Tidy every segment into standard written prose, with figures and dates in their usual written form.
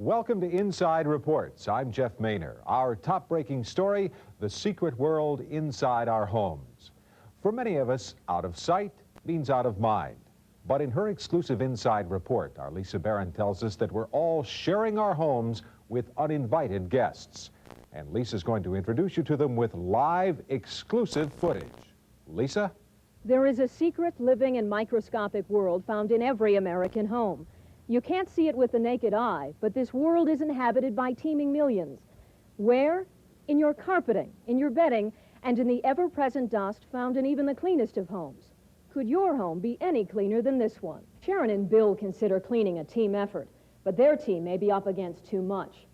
Welcome to Inside Reports. I'm Jeff Maynor. Our top-breaking story, the secret world inside our homes. For many of us, out of sight means out of mind. But in her exclusive Inside Report, our Lisa Barron tells us that we're all sharing our homes with uninvited guests. And Lisa's going to introduce you to them with live, exclusive footage. Lisa? There is a secret living and microscopic world found in every American home. You can't see it with the naked eye, but this world is inhabited by teeming millions. Where? In your carpeting, in your bedding, and in the ever-present dust found in even the cleanest of homes. Could your home be any cleaner than this one? Sharon and Bill consider cleaning a team effort, but their team may be up against too much.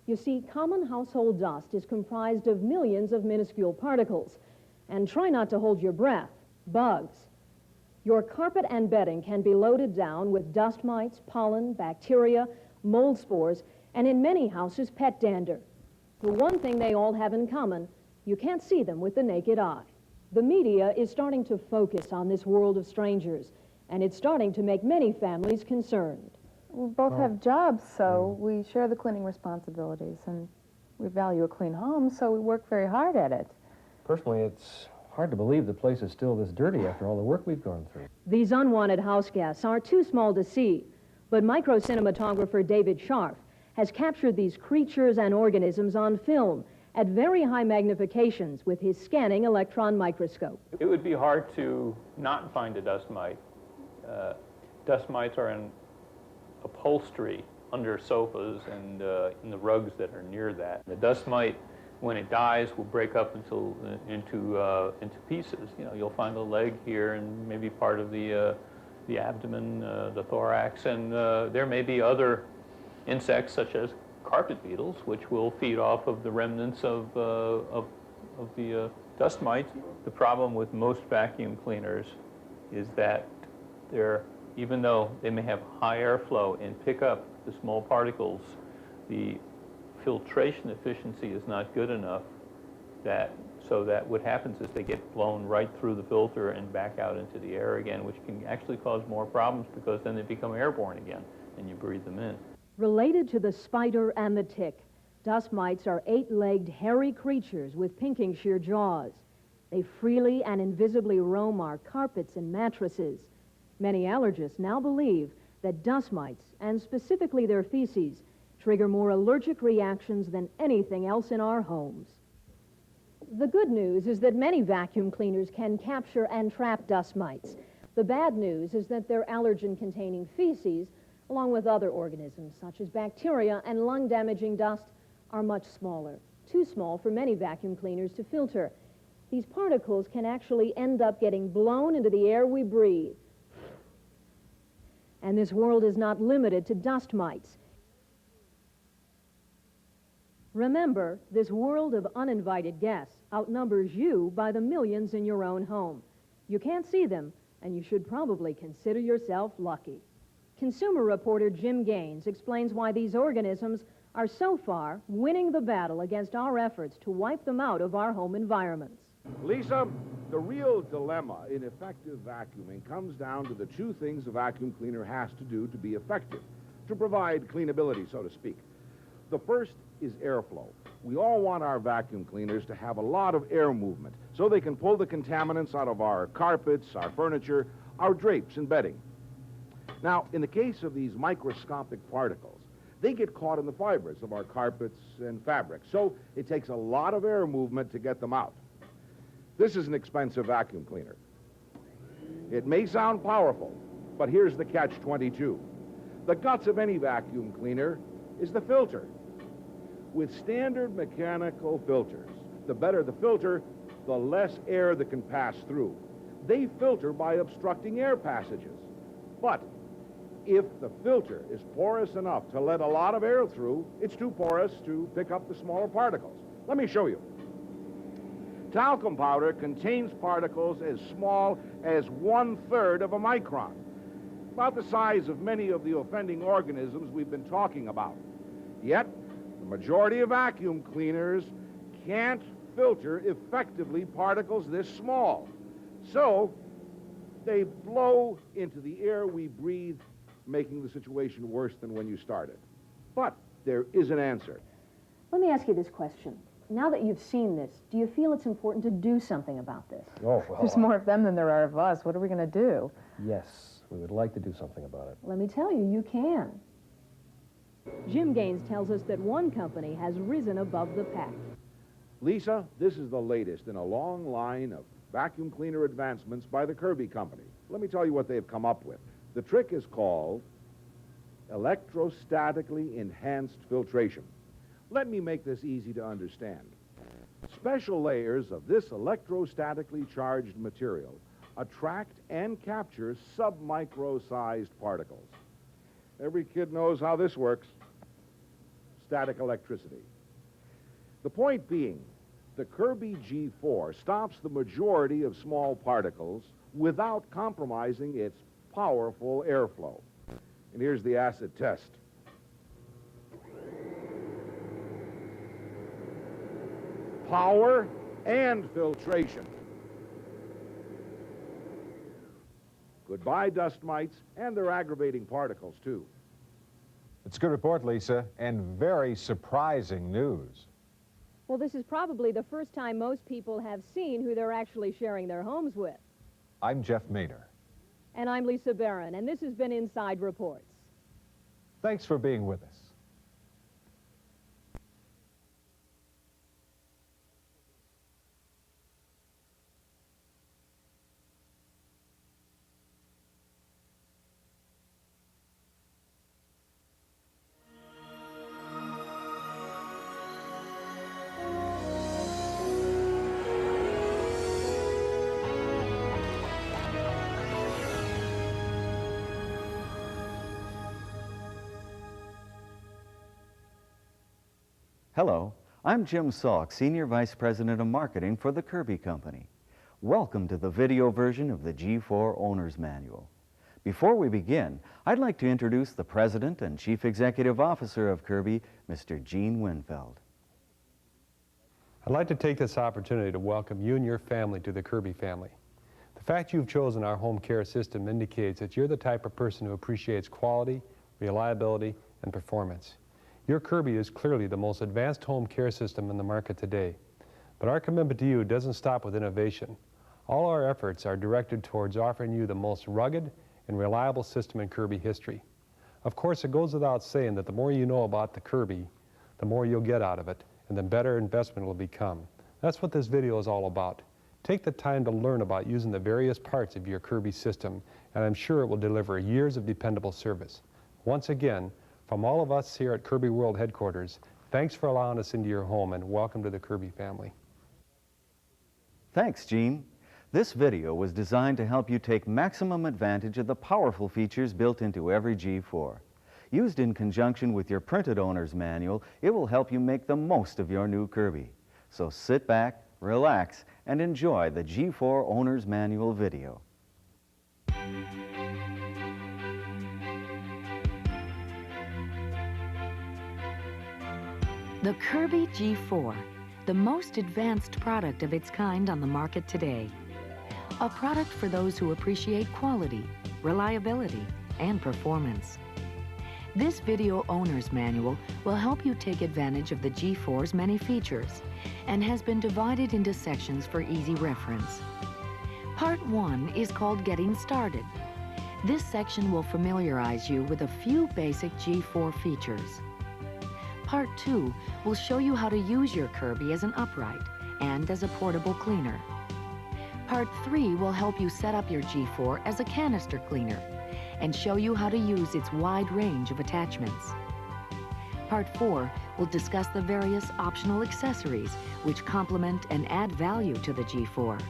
You see, common household dust is comprised of millions of minuscule particles. And try not to hold your breath. Bugs. Your carpet and bedding can be loaded down with dust mites, pollen, bacteria, mold spores, and in many houses, pet dander. The one thing they all have in common, you can't see them with the naked eye. The media is starting to focus on this world of strangers, and it's starting to make many families concerned. We both have jobs, so we share the cleaning responsibilities, and we value a clean home, so we work very hard at it. Personally, it's hard to believe the place is still this dirty after all the work we've gone through. These unwanted house guests are too small to see, but micro-cinematographer David Scharf has captured these creatures and organisms on film at very high magnifications with his scanning electron microscope. It would be hard to not find a dust mite. Dust mites are in upholstery under sofas and in the rugs that are near that. The dust mite, when it dies, will break up into pieces. You know, you'll find a leg here and maybe part of the abdomen, the thorax, and there may be other insects such as carpet beetles, which will feed off of the remnants of the dust mites. The problem with most vacuum cleaners is that even though they may have high airflow and pick up the small particles, the filtration efficiency is not good enough, so that what happens is they get blown right through the filter and back out into the air again, which can actually cause more problems because then they become airborne again and you breathe them in. Related to the spider and the tick, dust mites are 8-legged hairy creatures with pinking sheer jaws. They freely and invisibly roam our carpets and mattresses. Many allergists now believe that dust mites, and specifically their feces, trigger more allergic reactions than anything else in our homes. The good news is that many vacuum cleaners can capture and trap dust mites. The bad news is that their allergen-containing feces, along with other organisms such as bacteria and lung-damaging dust, are much smaller, too small for many vacuum cleaners to filter. These particles can actually end up getting blown into the air we breathe. And this world is not limited to dust mites. Remember, this world of uninvited guests outnumbers you by the millions in your own home. You can't see them, and you should probably consider yourself lucky. Consumer reporter Jim Gaines explains why these organisms are so far winning the battle against our efforts to wipe them out of our home environments. Lisa, the real dilemma in effective vacuuming comes down to the two things a vacuum cleaner has to do to be effective, to provide cleanability, so to speak. The first is airflow. We all want our vacuum cleaners to have a lot of air movement so they can pull the contaminants out of our carpets, our furniture, our drapes and bedding. Now, in the case of these microscopic particles, they get caught in the fibers of our carpets and fabrics, so it takes a lot of air movement to get them out. This is an expensive vacuum cleaner. It may sound powerful, but here's the catch-22. The guts of any vacuum cleaner is the filter. With standard mechanical filters, the better the filter, the less air that can pass through. They filter by obstructing air passages. But if the filter is porous enough to let a lot of air through, it's too porous to pick up the smaller particles. Let me show you. Talcum powder contains particles as small as 1/3 of a micron, about the size of many of the offending organisms we've been talking about. Yet, the majority of vacuum cleaners can't filter effectively particles this small. So, They blow into the air we breathe, making the situation worse than when you started. But there is an answer. Let me ask you this question. Now that you've seen this, do you feel it's important to do something about this? Oh, well, There's more of them than there are of us. What are we going to do? yes, we would like to do something about it. Let me tell you, you can. Jim Gaines tells us that one company has risen above the pack. Lisa, this is the latest in a long line of vacuum cleaner advancements by the Kirby company. Let me tell you what they've come up with. The trick is called electrostatically enhanced filtration. Let me make this easy to understand. Special layers of this electrostatically charged material attract and capture submicro-sized particles. Every kid knows how this works. Static electricity. The point being, the Kirby G4 stops the majority of small particles without compromising its powerful airflow. And here's the acid test. Power and filtration. Goodbye, dust mites, and their aggravating particles, too. It's a good report, Lisa, and very surprising news. Well, this is probably the first time most people have seen who they're actually sharing their homes with. I'm Jeff Maynor. And I'm Lisa Barron, and this has been Inside Reports. Thanks for being with us. Hello, I'm Jim Salk, Senior Vice President of Marketing for the Kirby Company. Welcome to the video version of the G4 Owner's Manual. Before we begin, I'd like to introduce the President and Chief Executive Officer of Kirby, Mr. Gene Winfeld. I'd like to take this opportunity to welcome you and your family to the Kirby family. The fact you've chosen our home care system indicates that you're the type of person who appreciates quality, reliability, and performance. Your Kirby is clearly the most advanced home care system in the market today. But our commitment to you doesn't stop with innovation. All our efforts are directed towards offering you the most rugged and reliable system in Kirby history. Of course, it goes without saying that the more you know about the Kirby, the more you'll get out of it, and the better investment it will become. That's what this video is all about. Take the time to learn about using the various parts of your Kirby system, and I'm sure it will deliver years of dependable service. Once again, from all of us here at Kirby World Headquarters, thanks for allowing us into your home, and welcome to the Kirby family. Thanks, Gene. This video was designed to help you take maximum advantage of the powerful features built into every G4. Used in conjunction with your printed owner's manual, it will help you make the most of your new Kirby. So sit back, relax, and enjoy the G4 Owner's Manual video. The Kirby G4, the most advanced product of its kind on the market today. A product for those who appreciate quality, reliability, and performance. This video owner's manual will help you take advantage of the G4's many features and has been divided into sections for easy reference. Part 1 is called Getting Started. This section will familiarize you with a few basic G4 features. Part 2 will show you how to use your Kirby as an upright and as a portable cleaner. Part 3 will help you set up your G4 as a canister cleaner and show you how to use its wide range of attachments. Part 4 will discuss the various optional accessories which complement and add value to the G4.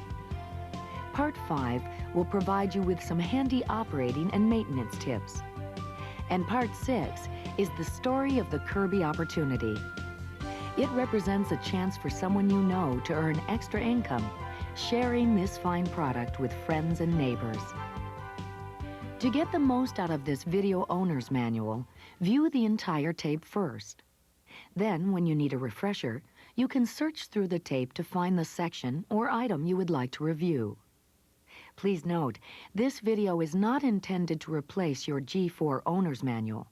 Part 5 will provide you with some handy operating and maintenance tips. And Part 6 is the story of the Kirby opportunity. It represents a chance for someone you know to earn extra income, sharing this fine product with friends and neighbors. To get the most out of this video owner's manual, view the entire tape first. Then, when you need a refresher, you can search through the tape to find the section or item you would like to review. Please note, this video is not intended to replace your G4 owner's manual.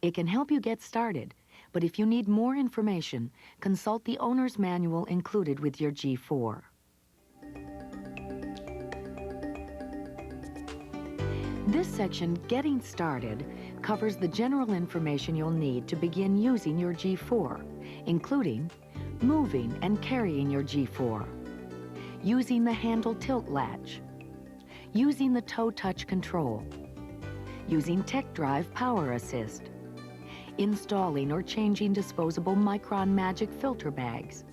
It can help you get started, but if you need more information, consult the owner's manual included with your G4. This section, Getting Started, covers the general information you'll need to begin using your G4, including moving and carrying your G4, using the handle tilt latch, using the toe touch control, using Tech Drive Power Assist, installing or changing disposable Micron Magic filter bags,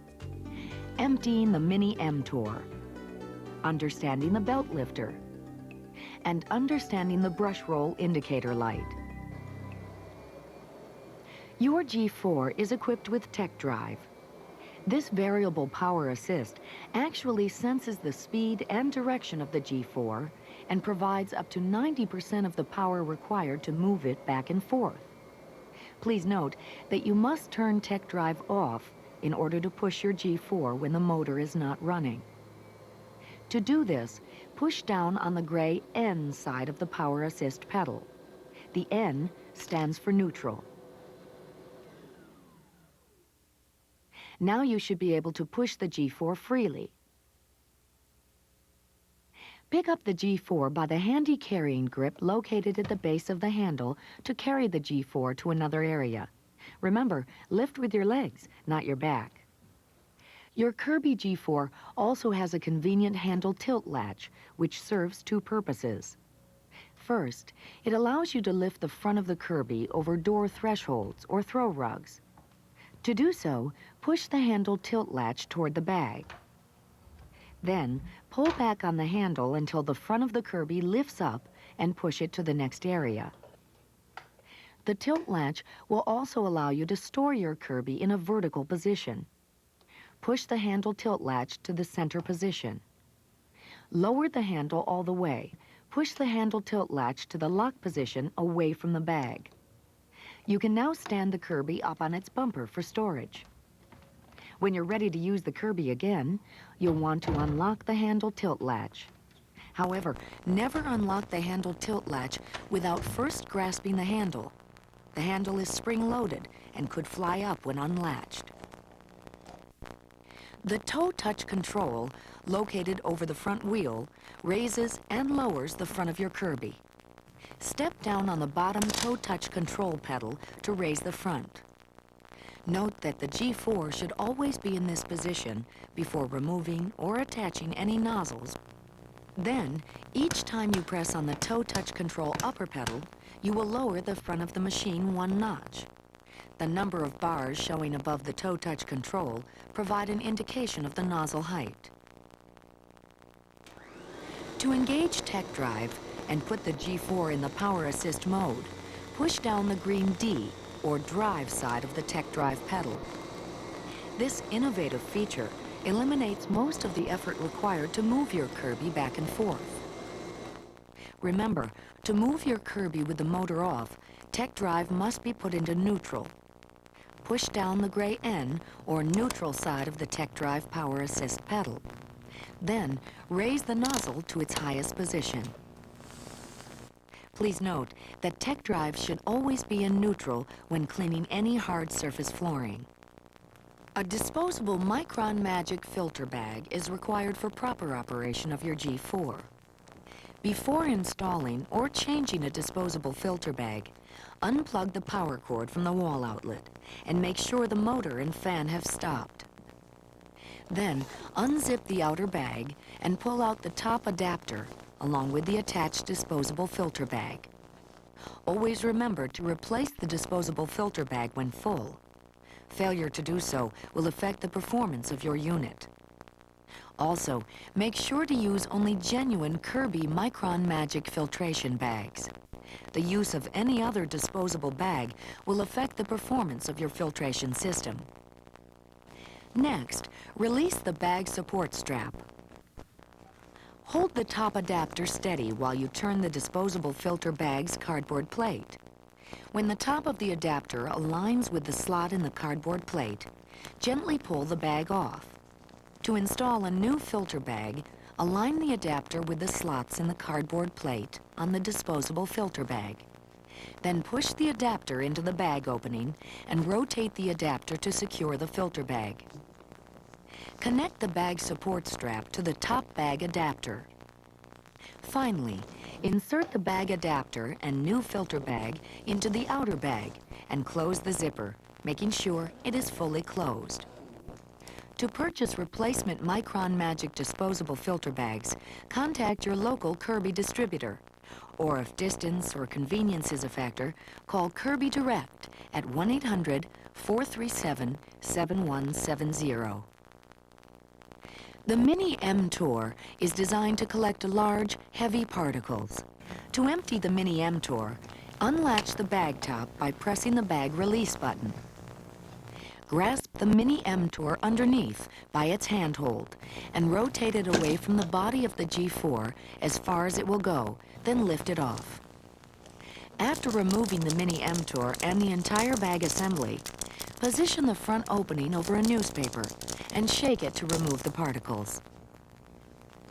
emptying the Mini M-Tour, understanding the belt lifter, and understanding the brush roll indicator light. Your G4 is equipped with Tech Drive. This variable power assist actually senses the speed and direction of the G4 and provides up to 90% of the power required to move it back and forth. Please note that you must turn Tech Drive off in order to push your G4 when the motor is not running. To do this, push down on the gray N side of the power assist pedal. The N stands for neutral. Now you should be able to push the G4 freely. Pick up the G4 by the handy carrying grip located at the base of the handle to carry the G4 to another area. Remember, lift with your legs, not your back. Your Kirby G4 also has a convenient handle tilt latch, which serves two purposes. First, it allows you to lift the front of the Kirby over door thresholds or throw rugs. To do so, push the handle tilt latch toward the bag. Then, pull back on the handle until the front of the Kirby lifts up and push it to the next area. The tilt latch will also allow you to store your Kirby in a vertical position. Push the handle tilt latch to the center position. Lower the handle all the way. Push the handle tilt latch to the lock position away from the bag. You can now stand the Kirby up on its bumper for storage. When you're ready to use the Kirby again, you'll want to unlock the handle tilt latch. However, never unlock the handle tilt latch without first grasping the handle. The handle is spring-loaded and could fly up when unlatched. The toe touch control, located over the front wheel, raises and lowers the front of your Kirby. Step down on the bottom toe touch control pedal to raise the front. Note that the G4 should always be in this position before removing or attaching any nozzles. Then, each time you press on the toe touch control upper pedal, you will lower the front of the machine 1 notch. The number of bars showing above the toe touch control provide an indication of the nozzle height. To engage Tech Drive and put the G4 in the power assist mode, push down the green D or drive side of the Tech Drive pedal. This innovative feature eliminates most of the effort required to move your Kirby back and forth. Remember, to move your Kirby with the motor off, Tech Drive must be put into neutral. Push down the gray N or neutral side of the Tech Drive power assist pedal. Then, raise the nozzle to its highest position. Please note that Tech Drive should always be in neutral when cleaning any hard surface flooring. A disposable Micron Magic filter bag is required for proper operation of your G4. Before installing or changing a disposable filter bag, unplug the power cord from the wall outlet and make sure the motor and fan have stopped. Then, unzip the outer bag and pull out the top adapter along with the attached disposable filter bag. Always remember to replace the disposable filter bag when full. Failure to do so will affect the performance of your unit. Also, make sure to use only genuine Kirby Micron Magic filtration bags. The use of any other disposable bag will affect the performance of your filtration system. Next, release the bag support strap. Hold the top adapter steady while you turn the disposable filter bag's cardboard plate. When the top of the adapter aligns with the slot in the cardboard plate, gently pull the bag off. To install a new filter bag, Align the adapter with the slots in the cardboard plate on the disposable filter bag. Then push the adapter into the bag opening and rotate the adapter to secure the filter bag. Connect the bag support strap to the top bag adapter. Finally, insert the bag adapter and new filter bag into the outer bag and close the zipper, making sure it is fully closed. To purchase replacement Micron Magic disposable filter bags, contact your local Kirby distributor. Or if distance or convenience is a factor, call Kirby Direct at 1-800-437-7170. The Mini M-Tour is designed to collect large, heavy particles. To empty the Mini M-Tour, unlatch the bag top by pressing the bag release button. Grasp the Mini M-Tour underneath by its handhold and rotate it away from the body of the G4 as far as it will go, then lift it off. After removing the Mini M-Tour and the entire bag assembly, position the front opening over a newspaper and shake it to remove the particles.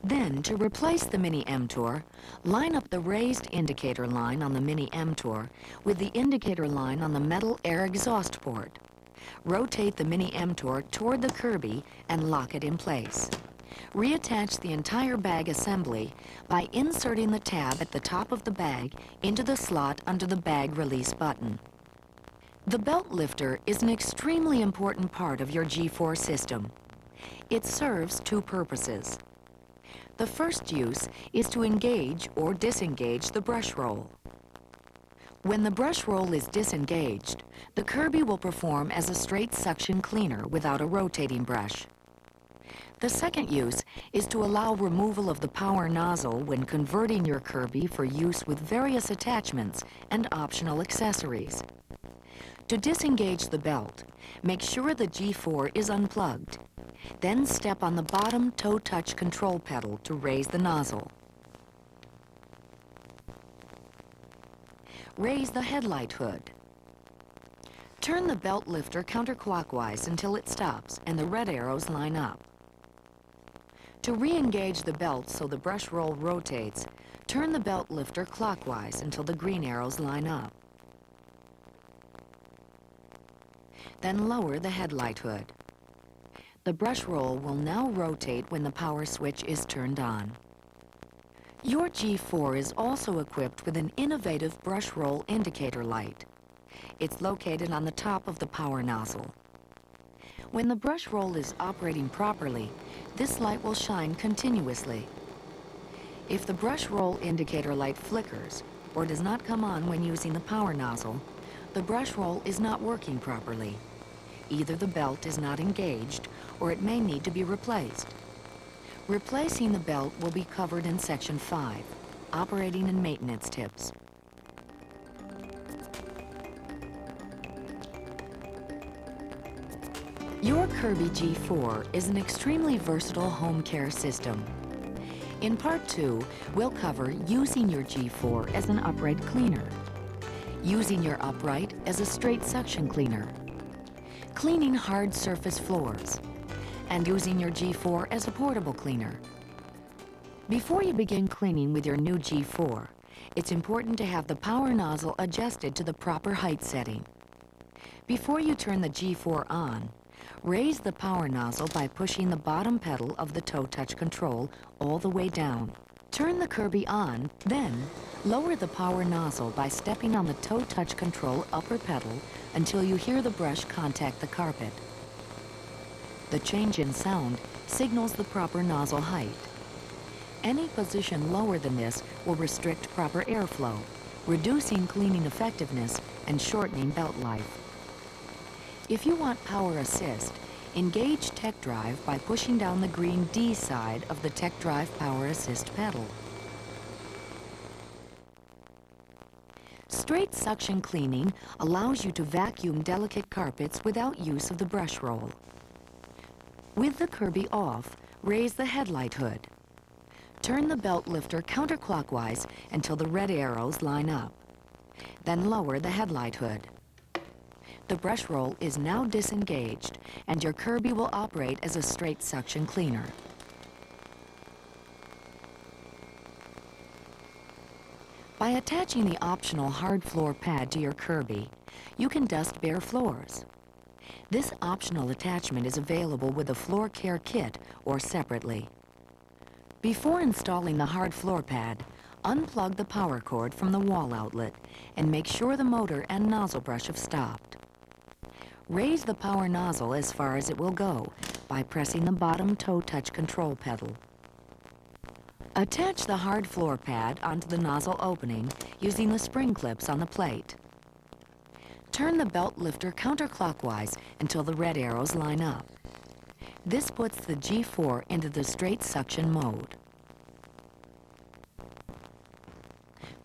Then, to replace the Mini M-Tour, line up the raised indicator line on the Mini M-Tour with the indicator line on the metal air exhaust port. Rotate the Mini M-Tour toward the Kirby and lock it in place. Reattach the entire bag assembly by inserting the tab at the top of the bag into the slot under the bag release button. The belt lifter is an extremely important part of your G4 system. It serves two purposes. The first use is to engage or disengage the brush roll. When the brush roll is disengaged, the Kirby will perform as a straight suction cleaner without a rotating brush. The second use is to allow removal of the power nozzle when converting your Kirby for use with various attachments and optional accessories. To disengage the belt, make sure the G4 is unplugged. Then step on the bottom toe touch control pedal to raise the nozzle. Raise the headlight hood. Turn the belt lifter counterclockwise until it stops and the red arrows line up. To re-engage the belt so the brush roll rotates, turn the belt lifter clockwise until the green arrows line up. Then lower the headlight hood. The brush roll will now rotate when the power switch is turned on. Your G4 is also equipped with an innovative brush roll indicator light. It's located on the top of the power nozzle. When the brush roll is operating properly, this light will shine continuously. If the brush roll indicator light flickers or does not come on when using the power nozzle, the brush roll is not working properly. Either the belt is not engaged or it may need to be replaced. Replacing the belt will be covered in Section 5, Operating and Maintenance Tips. Your Kirby G4 is an extremely versatile home care system. In Part 2, we'll cover using your G4 as an upright cleaner, using your upright as a straight suction cleaner, cleaning hard surface floors, and using your G4 as a portable cleaner. Before you begin cleaning with your new G4, it's important to have the power nozzle adjusted to the proper height setting. Before you turn the G4 on, raise the power nozzle by pushing the bottom pedal of the toe touch control all the way down. Turn the Kirby on, then lower the power nozzle by stepping on the toe touch control upper pedal until you hear the brush contact the carpet. The change in sound signals the proper nozzle height. Any position lower than this will restrict proper airflow, reducing cleaning effectiveness and shortening belt life. If you want power assist, engage Tech Drive by pushing down the green D side of the Tech Drive Power Assist pedal. Straight suction cleaning allows you to vacuum delicate carpets without use of the brush roll. With the Kirby off, raise the headlight hood. Turn the belt lifter counterclockwise until the red arrows line up. Then lower the headlight hood. The brush roll is now disengaged, and your Kirby will operate as a straight suction cleaner. By attaching the optional hard floor pad to your Kirby, you can dust bare floors. This optional attachment is available with a floor care kit or separately. Before installing the hard floor pad, unplug the power cord from the wall outlet and make sure the motor and nozzle brush have stopped. Raise the power nozzle as far as it will go by pressing the bottom toe touch control pedal. Attach the hard floor pad onto the nozzle opening using the spring clips on the plate. Turn the belt lifter counterclockwise until the red arrows line up. This puts the G4 into the straight suction mode.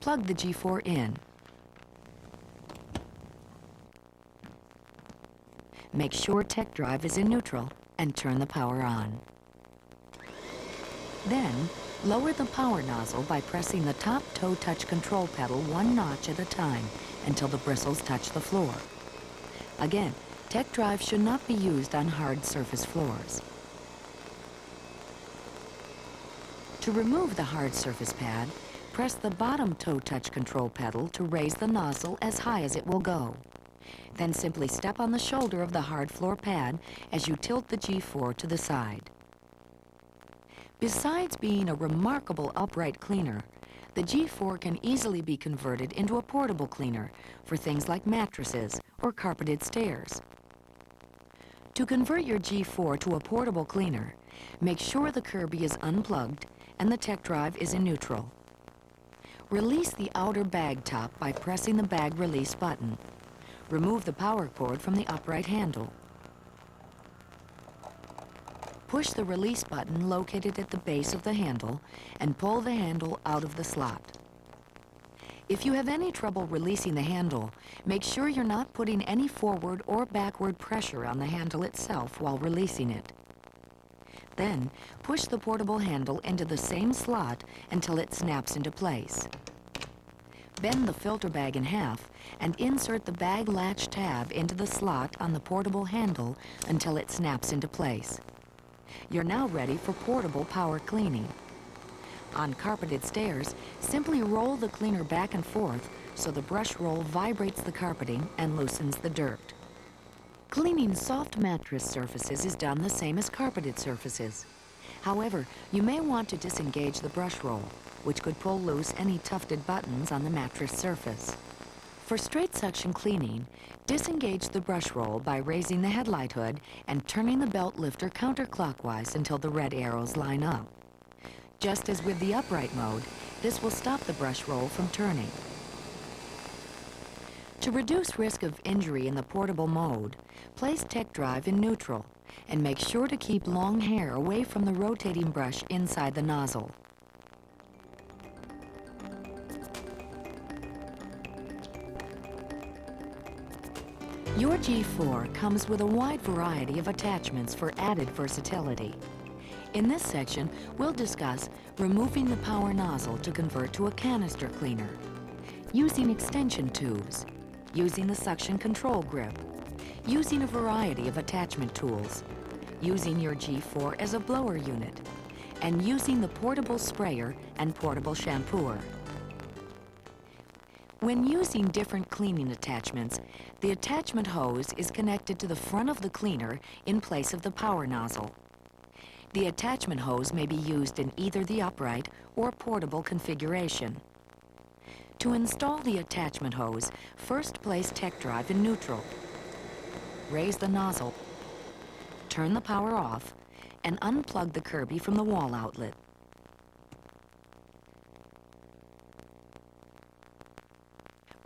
Plug the G4 in. Make sure tech drive is in neutral and turn the power on. Then, lower the power nozzle by pressing the top toe touch control pedal one notch at a time until the bristles touch the floor. Again, tech drive should not be used on hard surface floors. To remove the hard surface pad, press the bottom toe touch control pedal to raise the nozzle as high as it will go. Then simply step on the shoulder of the hard floor pad as you tilt the G4 to the side. Besides being a remarkable upright cleaner, the G4 can easily be converted into a portable cleaner for things like mattresses or carpeted stairs. To convert your G4 to a portable cleaner, make sure the Kirby is unplugged and the tech drive is in neutral. Release the outer bag top by pressing the bag release button. Remove the power cord from the upright handle. Push the release button located at the base of the handle and pull the handle out of the slot. If you have any trouble releasing the handle, make sure you're not putting any forward or backward pressure on the handle itself while releasing it. Then, push the portable handle into the same slot until it snaps into place. Bend the filter bag in half and insert the bag latch tab into the slot on the portable handle until it snaps into place. You're now ready for portable power cleaning. On carpeted stairs, simply roll the cleaner back and forth so the brush roll vibrates the carpeting and loosens the dirt. Cleaning soft mattress surfaces is done the same as carpeted surfaces. However, you may want to disengage the brush roll, which could pull loose any tufted buttons on the mattress surface. For straight suction cleaning, disengage the brush roll by raising the headlight hood and turning the belt lifter counterclockwise until the red arrows line up. Just as with the upright mode, this will stop the brush roll from turning. To reduce risk of injury in the portable mode, place tech drive in neutral and make sure to keep long hair away from the rotating brush inside the nozzle. Your G4 comes with a wide variety of attachments for added versatility. In this section, we'll discuss removing the power nozzle to convert to a canister cleaner, using extension tubes, using the suction control grip, using a variety of attachment tools, using your G4 as a blower unit, and using the portable sprayer and portable shampooer. When using different cleaning attachments, the attachment hose is connected to the front of the cleaner in place of the power nozzle. The attachment hose may be used in either the upright or portable configuration. To install the attachment hose, first place tech drive in neutral. Raise the nozzle, turn the power off, and unplug the Kirby from the wall outlet.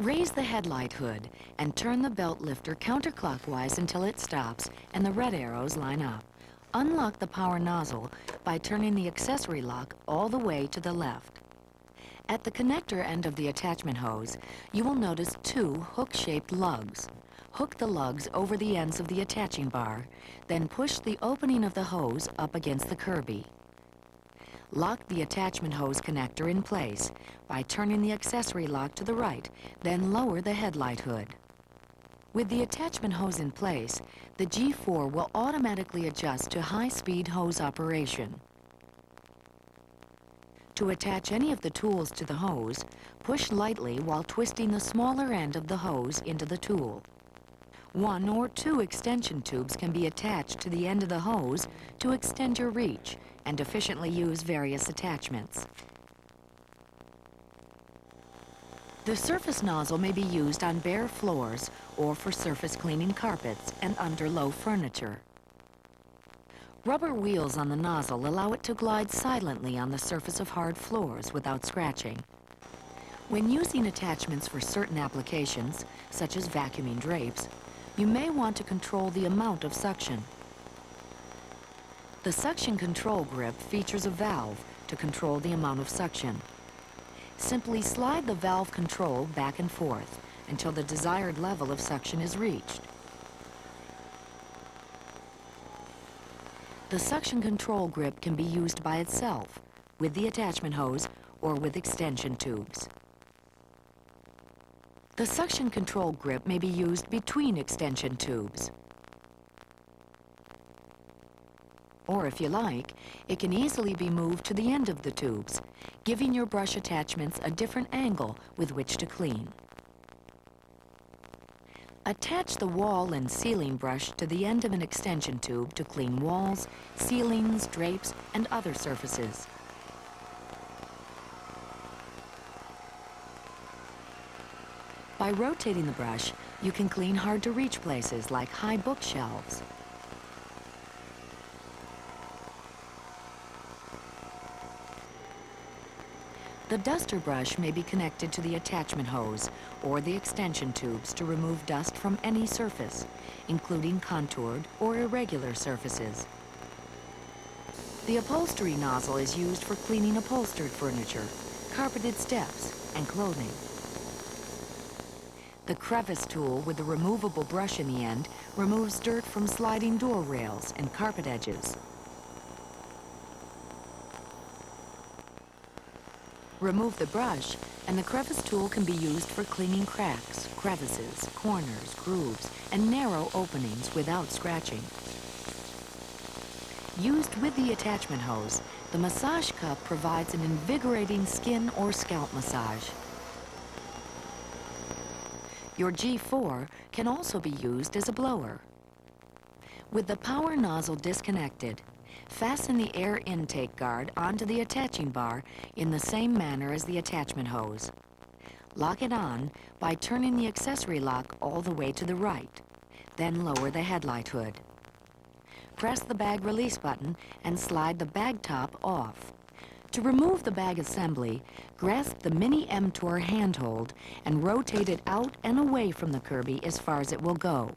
Raise the headlight hood and turn the belt lifter counterclockwise until it stops and the red arrows line up. Unlock the power nozzle by turning the accessory lock all the way to the left. At the connector end of the attachment hose, you will notice two hook-shaped lugs. Hook the lugs over the ends of the attaching bar, then push the opening of the hose up against the Kirby. Lock the attachment hose connector in place by turning the accessory lock to the right, then lower the headlight hood. With the attachment hose in place, the G4 will automatically adjust to high-speed hose operation. To attach any of the tools to the hose, push lightly while twisting the smaller end of the hose into the tool. 1 or 2 extension tubes can be attached to the end of the hose to extend your reach and efficiently use various attachments. The surface nozzle may be used on bare floors or for surface cleaning carpets and under low furniture. Rubber wheels on the nozzle allow it to glide silently on the surface of hard floors without scratching. When using attachments for certain applications, such as vacuuming drapes, you may want to control the amount of suction. The suction control grip features a valve to control the amount of suction. Simply slide the valve control back and forth until the desired level of suction is reached. The suction control grip can be used by itself, with the attachment hose, or with extension tubes. The suction control grip may be used between extension tubes. Or if you like, it can easily be moved to the end of the tubes, giving your brush attachments a different angle with which to clean. Attach the wall and ceiling brush to the end of an extension tube to clean walls, ceilings, drapes, and other surfaces. By rotating the brush, you can clean hard-to-reach places like high bookshelves. The duster brush may be connected to the attachment hose or the extension tubes to remove dust from any surface, including contoured or irregular surfaces. The upholstery nozzle is used for cleaning upholstered furniture, carpeted steps, and clothing. The crevice tool with the removable brush in the end removes dirt from sliding door rails and carpet edges. Remove the brush, and the crevice tool can be used for cleaning cracks, crevices, corners, grooves, and narrow openings without scratching. Used with the attachment hose, the massage cup provides an invigorating skin or scalp massage. Your G4 can also be used as a blower. With the power nozzle disconnected, fasten the air intake guard onto the attaching bar in the same manner as the attachment hose. Lock it on by turning the accessory lock all the way to the right, then lower the headlight hood. Press the bag release button and slide the bag top off. To remove the bag assembly, grasp the Mini M-Tour handhold and rotate it out and away from the Kirby as far as it will go.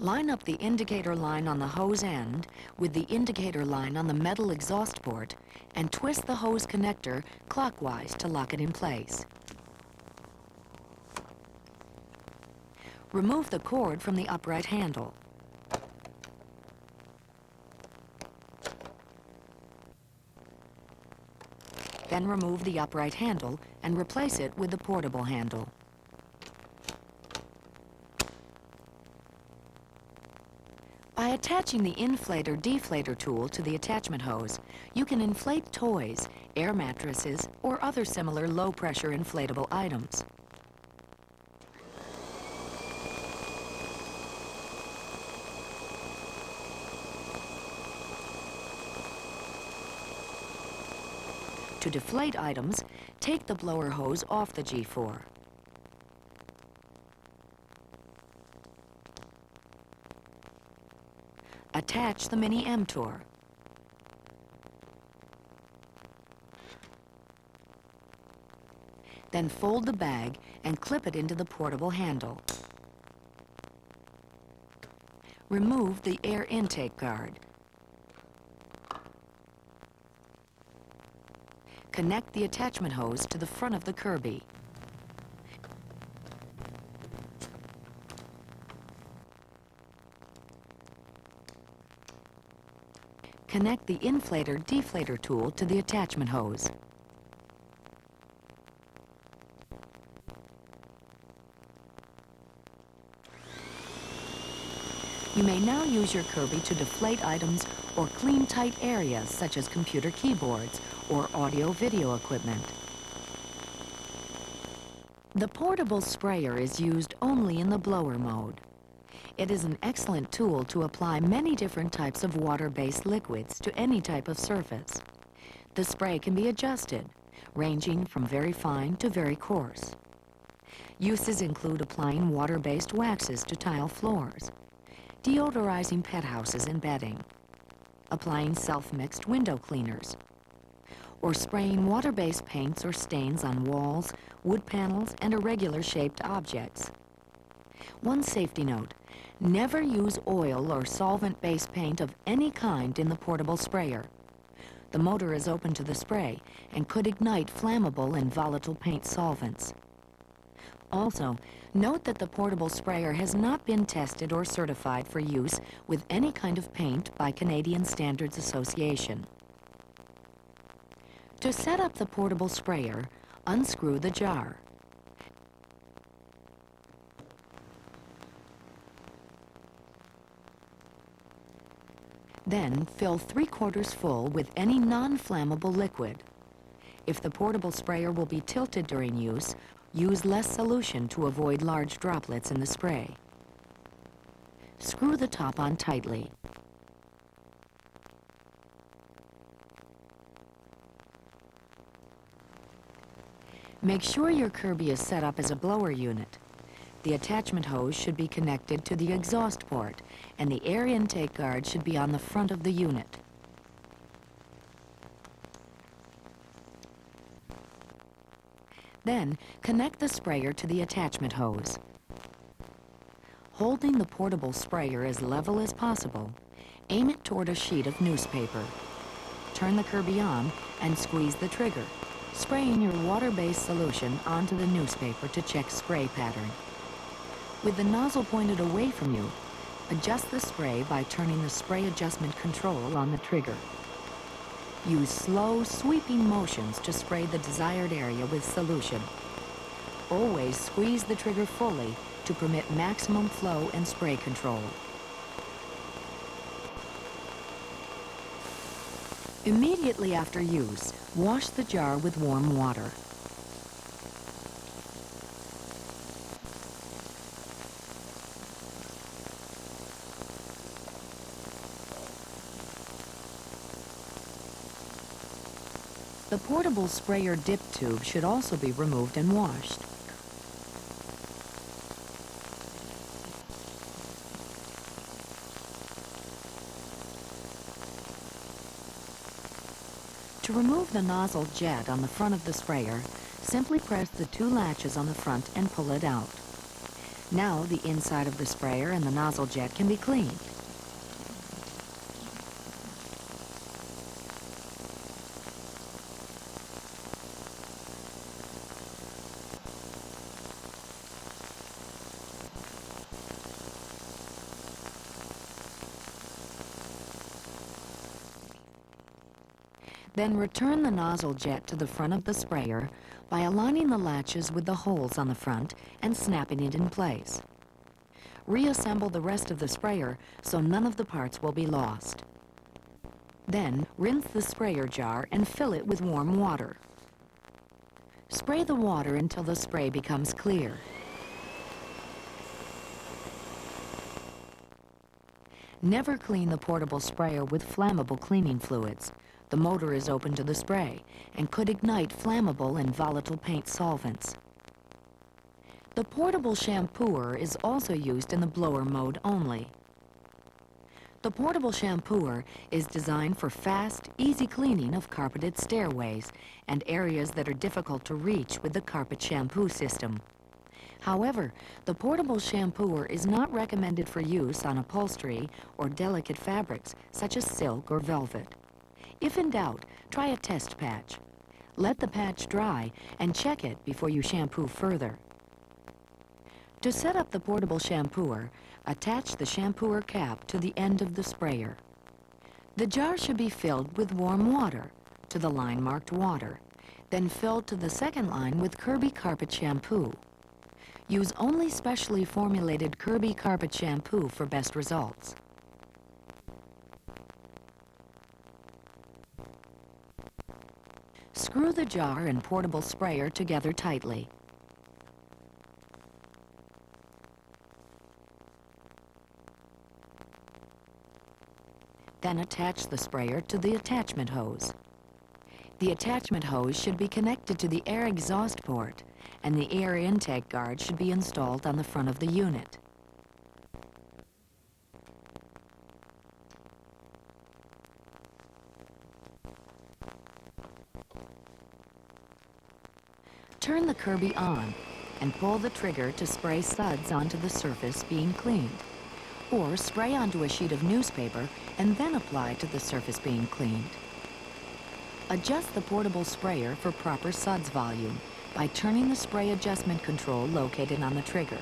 Line up the indicator line on the hose end with the indicator line on the metal exhaust port and twist the hose connector clockwise to lock it in place. Remove the cord from the upright handle. Then remove the upright handle and replace it with the portable handle. By attaching the inflator-deflator tool to the attachment hose, you can inflate toys, air mattresses, or other similar low-pressure inflatable items. To deflate items, take the blower hose off the G4. Attach the Mini M-Tour. Then fold the bag and clip it into the portable handle. Remove the air intake guard. Connect the attachment hose to the front of the Kirby. Connect the inflator-deflator tool to the attachment hose. You may now use your Kirby to deflate items or clean tight areas such as computer keyboards or audio-video equipment. The portable sprayer is used only in the blower mode. It is an excellent tool to apply many different types of water-based liquids to any type of surface. The spray can be adjusted, ranging from very fine to very coarse. Uses include applying water-based waxes to tile floors, deodorizing pet houses and bedding, applying self-mixed window cleaners, or spraying water-based paints or stains on walls, wood panels, and irregular-shaped objects. One safety note: never use oil or solvent-based paint of any kind in the portable sprayer. The motor is open to the spray and could ignite flammable and volatile paint solvents. Also, note that the portable sprayer has not been tested or certified for use with any kind of paint by Canadian Standards Association. To set up the portable sprayer, unscrew the jar. Then fill 3/4 full with any non-flammable liquid. If the portable sprayer will be tilted during use, use less solution to avoid large droplets in the spray. Screw the top on tightly. Make sure your Kirby is set up as a blower unit. The attachment hose should be connected to the exhaust port, and the air intake guard should be on the front of the unit. Then, connect the sprayer to the attachment hose. Holding the portable sprayer as level as possible, aim it toward a sheet of newspaper. Turn the Kirby on and squeeze the trigger, spraying your water-based solution onto the newspaper to check spray pattern. With the nozzle pointed away from you, adjust the spray by turning the spray adjustment control on the trigger. Use slow, sweeping motions to spray the desired area with solution. Always squeeze the trigger fully to permit maximum flow and spray control. Immediately after use, wash the jar with warm water. The portable sprayer dip tube should also be removed and washed. To remove the nozzle jet on the front of the sprayer, simply press the 2 latches on the front and pull it out. Now the inside of the sprayer and the nozzle jet can be cleaned. Then return the nozzle jet to the front of the sprayer by aligning the latches with the holes on the front and snapping it in place. Reassemble the rest of the sprayer so none of the parts will be lost. Then rinse the sprayer jar and fill it with warm water. Spray the water until the spray becomes clear. Never clean the portable sprayer with flammable cleaning fluids. The motor is open to the spray and could ignite flammable and volatile paint solvents. The portable shampooer is also used in the blower mode only. The portable shampooer is designed for fast, easy cleaning of carpeted stairways and areas that are difficult to reach with the carpet shampoo system. However, the portable shampooer is not recommended for use on upholstery or delicate fabrics such as silk or velvet. If in doubt, try a test patch. Let the patch dry and check it before you shampoo further. To set up the portable shampooer, attach the shampooer cap to the end of the sprayer. The jar should be filled with warm water to the line marked water, then filled to the second line with Kirby carpet shampoo. Use only specially formulated Kirby carpet shampoo for best results. Screw the jar and portable sprayer together tightly. Then attach the sprayer to the attachment hose. The attachment hose should be connected to the air exhaust port, and the air intake guard should be installed on the front of the unit. Turn the Kirby on and pull the trigger to spray suds onto the surface being cleaned, or spray onto a sheet of newspaper and then apply to the surface being cleaned. Adjust the portable sprayer for proper suds volume by turning the spray adjustment control located on the trigger.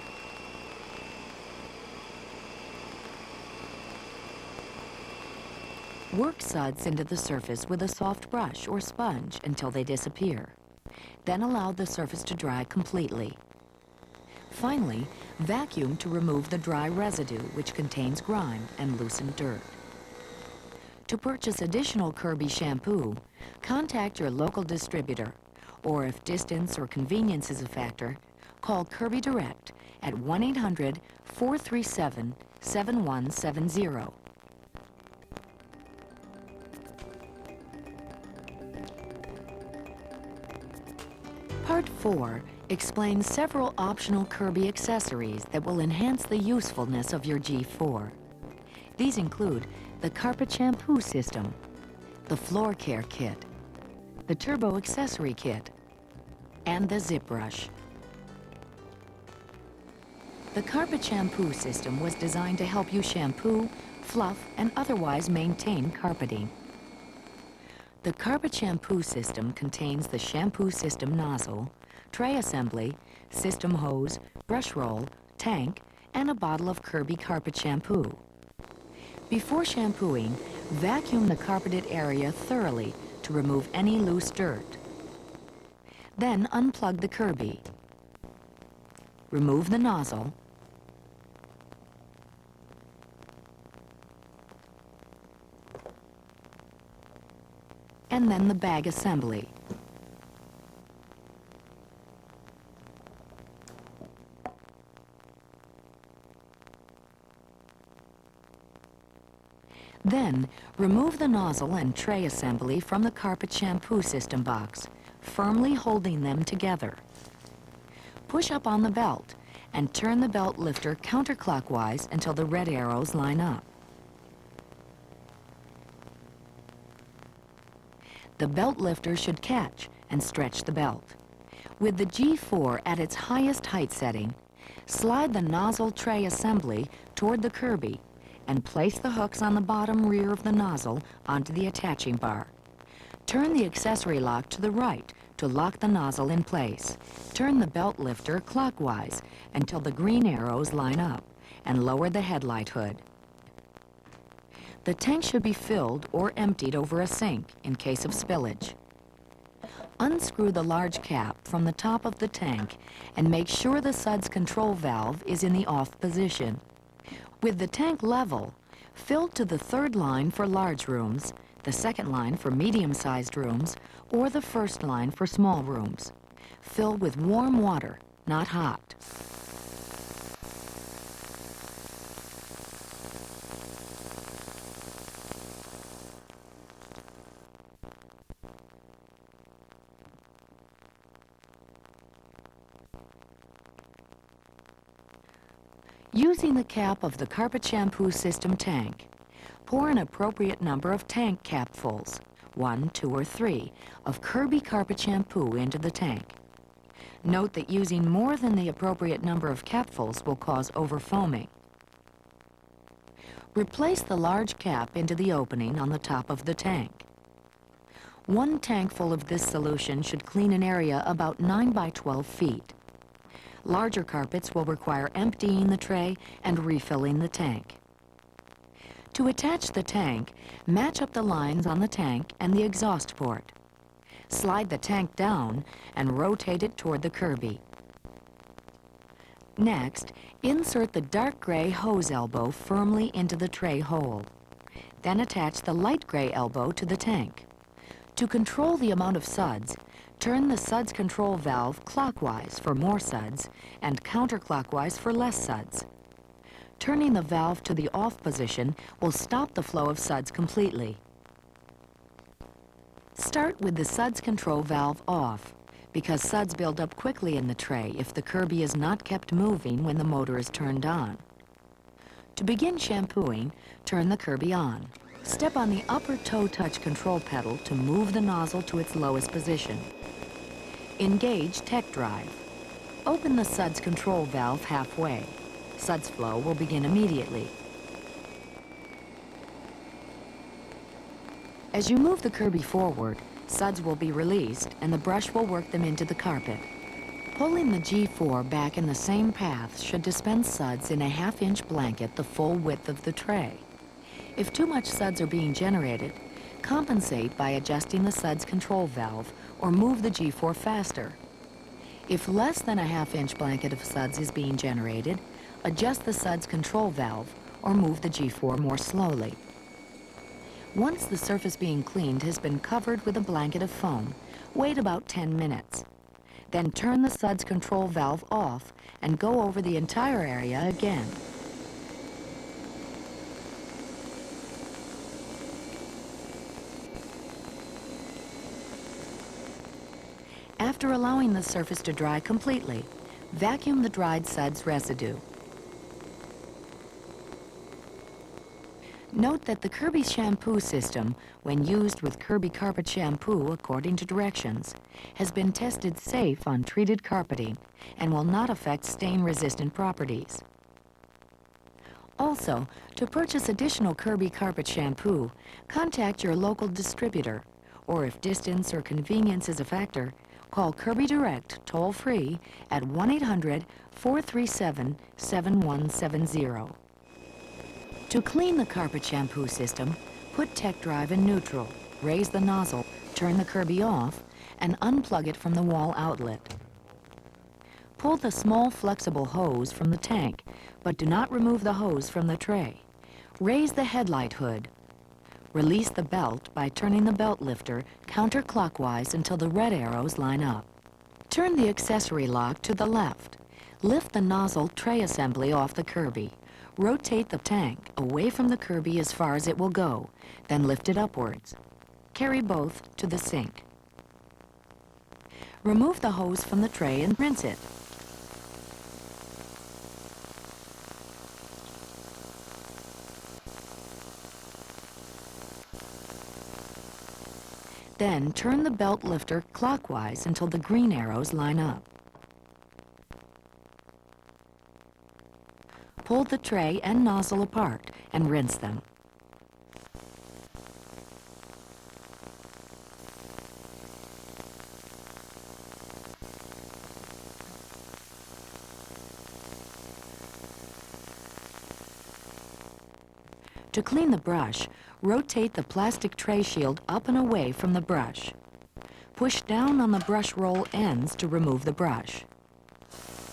Work suds into the surface with a soft brush or sponge until they disappear. Then allow the surface to dry completely. Finally, vacuum to remove the dry residue, which contains grime and loosened dirt. To purchase additional Kirby shampoo, contact your local distributor, or if distance or convenience is a factor, call Kirby Direct at 1-800-437-7170. Part 4 explains several optional Kirby accessories that will enhance the usefulness of your G4. These include the carpet shampoo system, the floor care kit, the turbo accessory kit, and the zip brush. The carpet shampoo system was designed to help you shampoo, fluff, and otherwise maintain carpeting. The carpet shampoo system contains the shampoo system nozzle, tray assembly, system hose, brush roll, tank, and a bottle of Kirby carpet shampoo. Before shampooing, vacuum the carpeted area thoroughly to remove any loose dirt. Then unplug the Kirby. Remove the nozzle. And then the bag assembly. Then, remove the nozzle and tray assembly from the carpet shampoo system box, firmly holding them together. Push up on the belt and turn the belt lifter counterclockwise until the red arrows line up. The belt lifter should catch and stretch the belt. With the G4 at its highest height setting, slide the nozzle tray assembly toward the Kirby and place the hooks on the bottom rear of the nozzle onto the attaching bar. Turn the accessory lock to the right to lock the nozzle in place. Turn the belt lifter clockwise until the green arrows line up and lower the headlight hood. The tank should be filled or emptied over a sink in case of spillage. Unscrew the large cap from the top of the tank and make sure the suds control valve is in the off position. With the tank level, fill to the third line for large rooms, the second line for medium-sized rooms, or the first line for small rooms. Fill with warm water, not hot. Using the cap of the carpet shampoo system tank, pour an appropriate number of tank capfuls, 1, 2, or 3, of Kirby carpet shampoo into the tank. Note that using more than the appropriate number of capfuls will cause overfoaming. Replace the large cap into the opening on the top of the tank. 1 tankful of this solution should clean an area about 9 by 12 feet. Larger carpets will require emptying the tray and refilling the tank. To attach the tank, match up the lines on the tank and the exhaust port. Slide the tank down and rotate it toward the Kirby. Next, insert the dark gray hose elbow firmly into the tray hole. Then attach the light gray elbow to the tank. To control the amount of suds, turn the suds control valve clockwise for more suds and counterclockwise for less suds. Turning the valve to the off position will stop the flow of suds completely. Start with the suds control valve off, because suds build up quickly in the tray if the Kirby is not kept moving when the motor is turned on. To begin shampooing, turn the Kirby on. Step on the upper toe touch control pedal to move the nozzle to its lowest position. Engage tech drive. Open the suds control valve halfway. Suds flow will begin immediately. As you move the Kirby forward, suds will be released and the brush will work them into the carpet. Pulling the G4 back in the same path should dispense suds in a half-inch blanket the full width of the tray. If too much suds are being generated, compensate by adjusting the suds control valve or move the G4 faster. If less than a half-inch blanket of suds is being generated, adjust the suds control valve or move the G4 more slowly. Once the surface being cleaned has been covered with a blanket of foam, wait about 10 minutes. Then turn the suds control valve off and go over the entire area again. After allowing the surface to dry completely, vacuum the dried suds residue. Note that the Kirby shampoo system, when used with Kirby carpet shampoo according to directions, has been tested safe on treated carpeting and will not affect stain-resistant properties. Also, to purchase additional Kirby carpet shampoo, contact your local distributor, or if distance or convenience is a factor, call Kirby Direct toll-free at 1-800-437-7170. To clean the carpet shampoo system, put tech drive in neutral, raise the nozzle, turn the Kirby off, and unplug it from the wall outlet. Pull the small flexible hose from the tank, but do not remove the hose from the tray. Raise the headlight hood. Release the belt by turning the belt lifter counterclockwise until the red arrows line up. Turn the accessory lock to the left. Lift the nozzle tray assembly off the Kirby. Rotate the tank away from the Kirby as far as it will go, then lift it upwards. Carry both to the sink. Remove the hose from the tray and rinse it. Then turn the belt lifter clockwise until the green arrows line up. Pull the tray and nozzle apart and rinse them. To clean the brush, rotate the plastic tray shield up and away from the brush. Push down on the brush roll ends to remove the brush.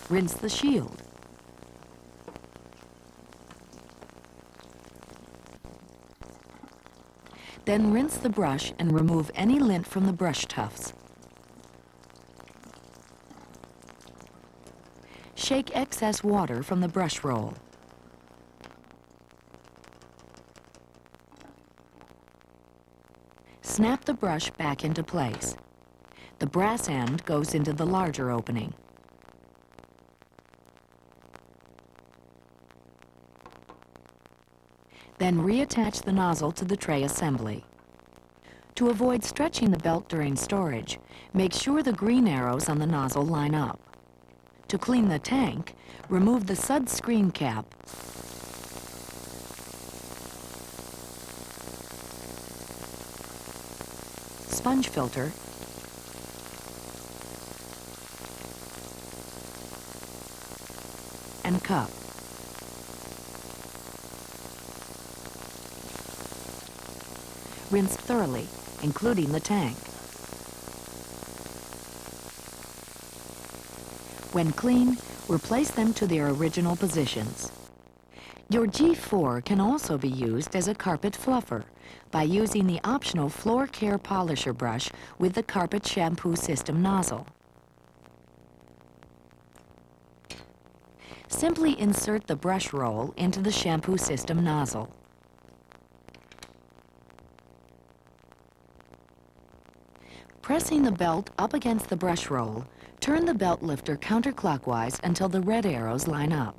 Rinse the shield. Then rinse the brush and remove any lint from the brush tufts. Shake excess water from the brush roll. Snap the brush back into place. The brass end goes into the larger opening. Then reattach the nozzle to the tray assembly. To avoid stretching the belt during storage, make sure the green arrows on the nozzle line up. To clean the tank, remove the sud screen cap, sponge filter, and cup. Rinse thoroughly, including the tank. When clean, replace them to their original positions. Your G4 can also be used as a carpet fluffer by using the optional Floor Care Polisher brush with the Carpet Shampoo System nozzle. Simply insert the brush roll into the shampoo system nozzle. Pressing the belt up against the brush roll, turn the belt lifter counterclockwise until the red arrows line up.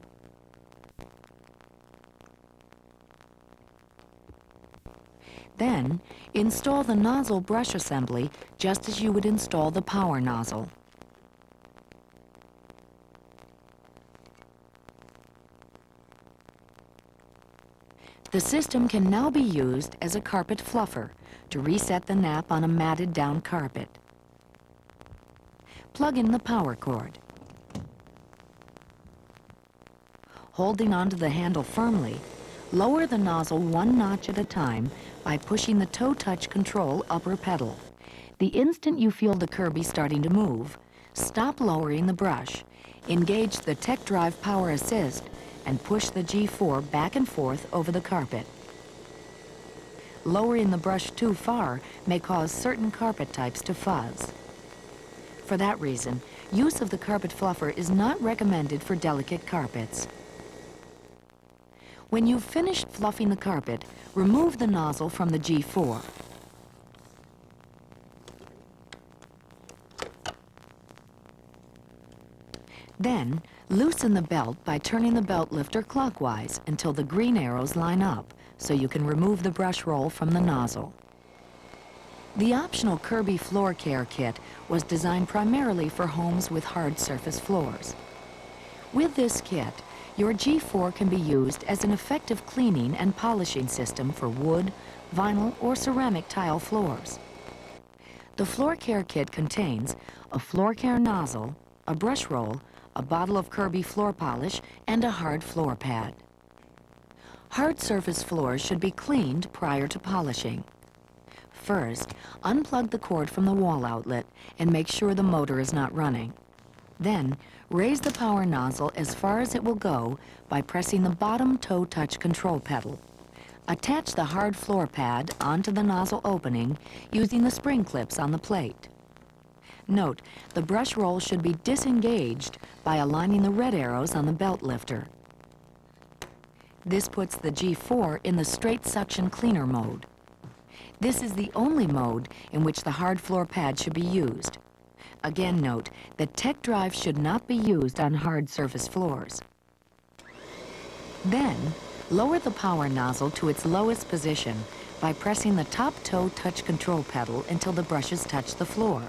Then, install the nozzle brush assembly just as you would install the power nozzle. The system can now be used as a carpet fluffer to reset the nap on a matted down carpet. Plug in the power cord. Holding onto the handle firmly, lower the nozzle 1 notch at a time by pushing the toe touch control upper pedal. The instant you feel the Kirby starting to move, stop lowering the brush, engage the Tech Drive Power Assist, and push the G4 back and forth over the carpet. Lowering the brush too far may cause certain carpet types to fuzz. For that reason, use of the carpet fluffer is not recommended for delicate carpets. When you've finished fluffing the carpet, remove the nozzle from the G4. Then, loosen the belt by turning the belt lifter clockwise until the green arrows line up, so you can remove the brush roll from the nozzle. The optional Kirby Floor Care Kit was designed primarily for homes with hard surface floors. With this kit, your G4 can be used as an effective cleaning and polishing system for wood, vinyl, or ceramic tile floors. The Floor Care Kit contains a floor care nozzle, a brush roll, a bottle of Kirby floor polish, and a hard floor pad. Hard surface floors should be cleaned prior to polishing. First, unplug the cord from the wall outlet and make sure the motor is not running. Then, raise the power nozzle as far as it will go by pressing the bottom toe touch control pedal. Attach the hard floor pad onto the nozzle opening using the spring clips on the plate. Note, the brush roll should be disengaged by aligning the red arrows on the belt lifter. This puts the G4 in the straight suction cleaner mode. This is the only mode in which the hard floor pad should be used. Again, note that Tech Drive should not be used on hard surface floors. Then, lower the power nozzle to its lowest position by pressing the top toe touch control pedal until the brushes touch the floor.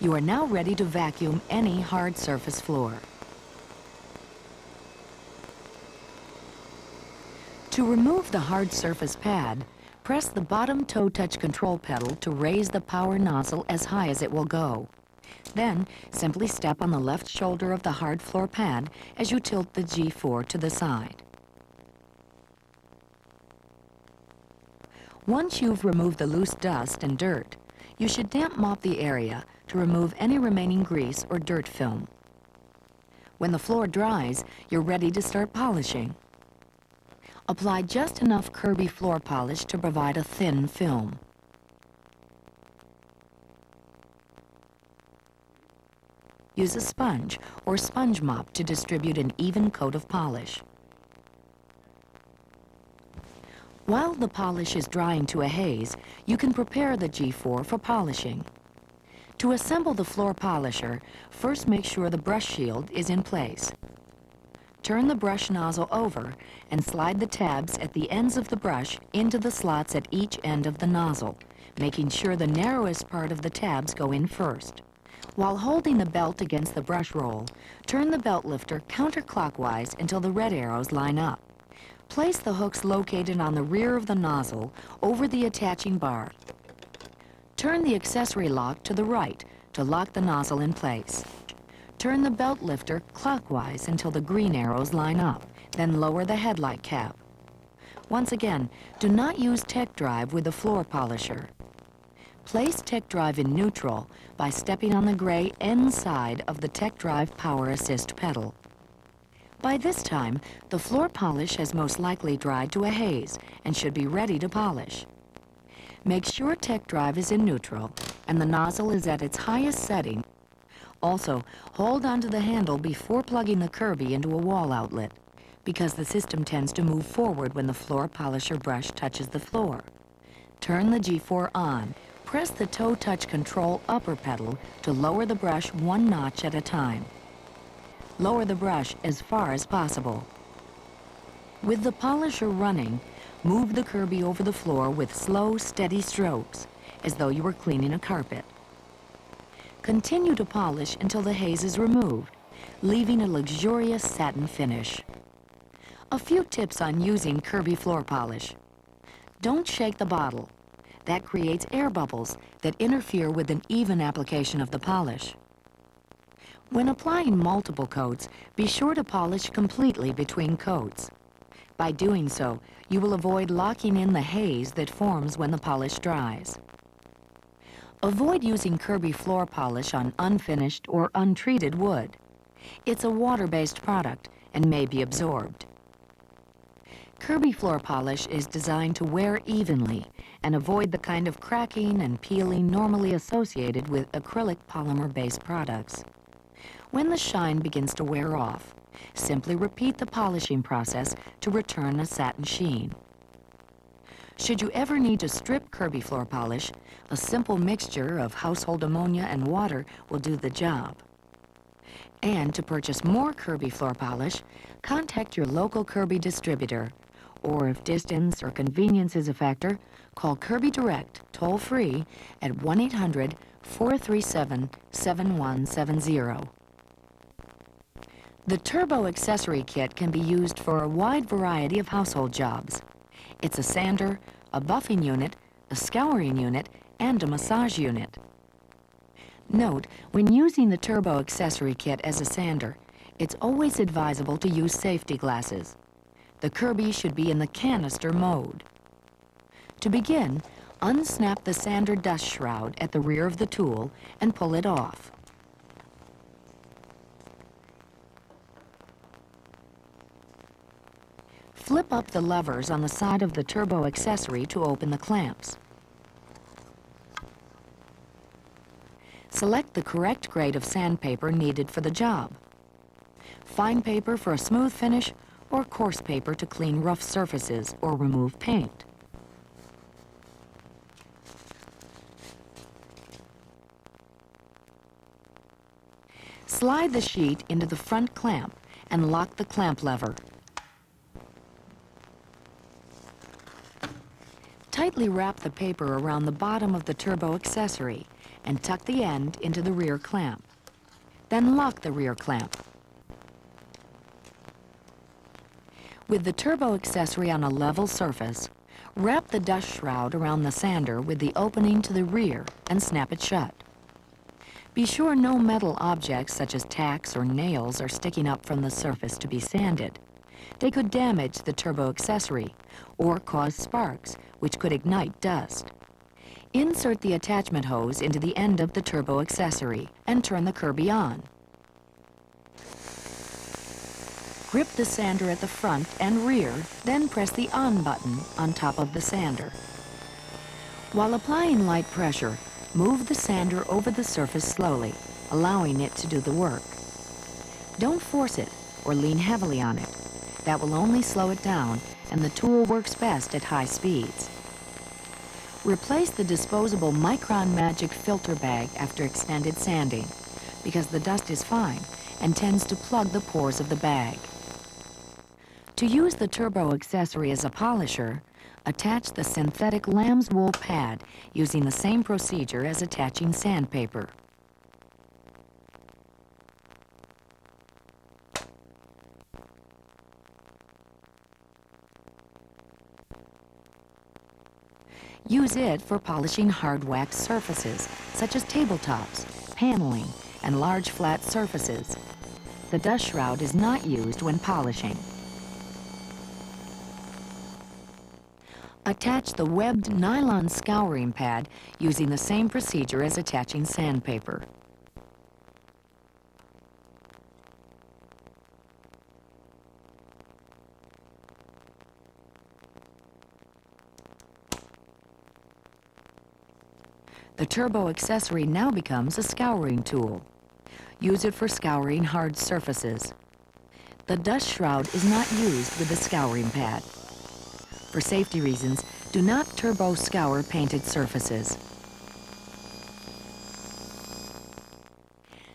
You are now ready to vacuum any hard surface floor. To remove the hard surface pad, press the bottom toe touch control pedal to raise the power nozzle as high as it will go. Then, simply step on the left shoulder of the hard floor pad as you tilt the G4 to the side. Once you've removed the loose dust and dirt, you should damp mop the area to remove any remaining grease or dirt film. When the floor dries, you're ready to start polishing. Apply just enough Kirby floor polish to provide a thin film. Use a sponge or sponge mop to distribute an even coat of polish. While the polish is drying to a haze, you can prepare the G4 for polishing. To assemble the floor polisher, first make sure the brush shield is in place. Turn the brush nozzle over and slide the tabs at the ends of the brush into the slots at each end of the nozzle, making sure the narrowest part of the tabs go in first. While holding the belt against the brush roll, turn the belt lifter counterclockwise until the red arrows line up. Place the hooks located on the rear of the nozzle over the attaching bar. Turn the accessory lock to the right to lock the nozzle in place. Turn the belt lifter clockwise until the green arrows line up, then lower the headlight cap. Once again, do not use Tech Drive with the floor polisher. Place Tech Drive in neutral by stepping on the gray end side of the Tech Drive Power Assist pedal. By this time, the floor polish has most likely dried to a haze and should be ready to polish. Make sure tech drive is in neutral and the nozzle is at its highest setting. Also, hold onto the handle before plugging the Kirby into a wall outlet, because the system tends to move forward when the floor polisher brush touches the floor. Turn the G4 on. Press the toe touch control upper pedal to lower the brush one notch at a time. Lower the brush as far as possible. With the polisher running, move the Kirby over the floor with slow, steady strokes, as though you were cleaning a carpet. Continue to polish until the haze is removed, leaving a luxurious satin finish. A few tips on using Kirby floor polish. Don't shake the bottle. That creates air bubbles that interfere with an even application of the polish. When applying multiple coats, be sure to polish completely between coats. By doing so, you will avoid locking in the haze that forms when the polish dries. Avoid using Kirby floor polish on unfinished or untreated wood. It's a water-based product and may be absorbed. Kirby floor polish is designed to wear evenly and avoid the kind of cracking and peeling normally associated with acrylic polymer-based products. When the shine begins to wear off, simply repeat the polishing process to return a satin sheen. Should you ever need to strip Kirby floor polish, a simple mixture of household ammonia and water will do the job. And to purchase more Kirby floor polish, contact your local Kirby distributor. Or if distance or convenience is a factor, call Kirby Direct toll-free at 1-800-437-7170. The Turbo Accessory Kit can be used for a wide variety of household jobs. It's a sander, a buffing unit, a scouring unit, and a massage unit. Note, when using the Turbo Accessory Kit as a sander, it's always advisable to use safety glasses. The Kirby should be in the canister mode. To begin, unsnap the sander dust shroud at the rear of the tool and pull it off. Flip up the levers on the side of the Turbo Accessory to open the clamps. Select the correct grade of sandpaper needed for the job. Fine paper for a smooth finish, or coarse paper to clean rough surfaces or remove paint. Slide the sheet into the front clamp and lock the clamp lever. Tightly wrap the paper around the bottom of the Turbo Accessory and tuck the end into the rear clamp. Then lock the rear clamp. With the Turbo Accessory on a level surface, wrap the dust shroud around the sander with the opening to the rear and snap it shut. Be sure no metal objects such as tacks or nails are sticking up from the surface to be sanded. They could damage the Turbo Accessory or cause sparks, which could ignite dust. Insert the attachment hose into the end of the Turbo Accessory and turn the Kirby on. Grip the sander at the front and rear, then press the on button on top of the sander. While applying light pressure, move the sander over the surface slowly, allowing it to do the work. Don't force it or lean heavily on it. That will only slow it down, and the tool works best at high speeds. Replace the disposable Micron Magic filter bag after extended sanding, because the dust is fine and tends to plug the pores of the bag. To use the Turbo Accessory as a polisher, attach the synthetic lamb's wool pad using the same procedure as attaching sandpaper. Use it for polishing hard wax surfaces, such as tabletops, paneling, and large flat surfaces. The dust shroud is not used when polishing. Attach the webbed nylon scouring pad using the same procedure as attaching sandpaper. The turbo accessory now becomes a scouring tool. Use it for scouring hard surfaces. The dust shroud is not used with the scouring pad. For safety reasons, do not turbo scour painted surfaces.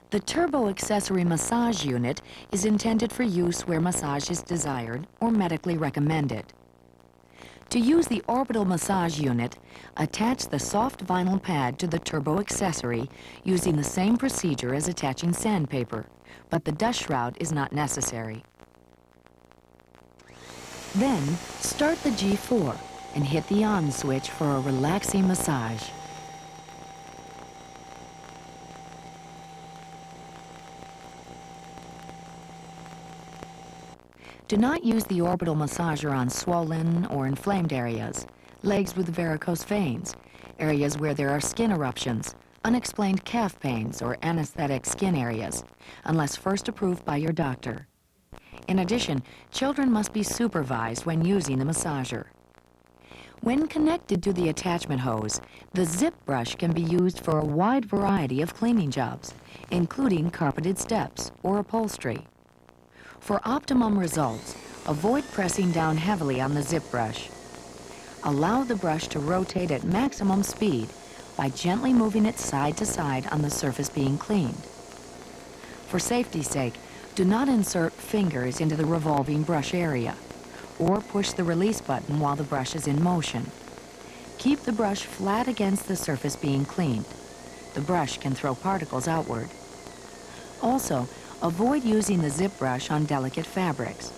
The turbo accessory massage unit is intended for use where massage is desired or medically recommended. To use the orbital massage unit, attach the soft vinyl pad to the turbo accessory using the same procedure as attaching sandpaper, but the dust shroud is not necessary. Then, start the G4 and hit the on switch for a relaxing massage. Do not use the orbital massager on swollen or inflamed areas, legs with varicose veins, areas where there are skin eruptions, unexplained calf pains, or anesthetic skin areas, unless first approved by your doctor. In addition, children must be supervised when using the massager. When connected to the attachment hose, the zip brush can be used for a wide variety of cleaning jobs, including carpeted steps or upholstery. For optimum results, avoid pressing down heavily on the zip brush. Allow the brush to rotate at maximum speed by gently moving it side to side on the surface being cleaned. For safety's sake, do not insert fingers into the revolving brush area or push the release button while the brush is in motion. Keep the brush flat against the surface being cleaned. The brush can throw particles outward. Also, avoid using the zip brush on delicate fabrics.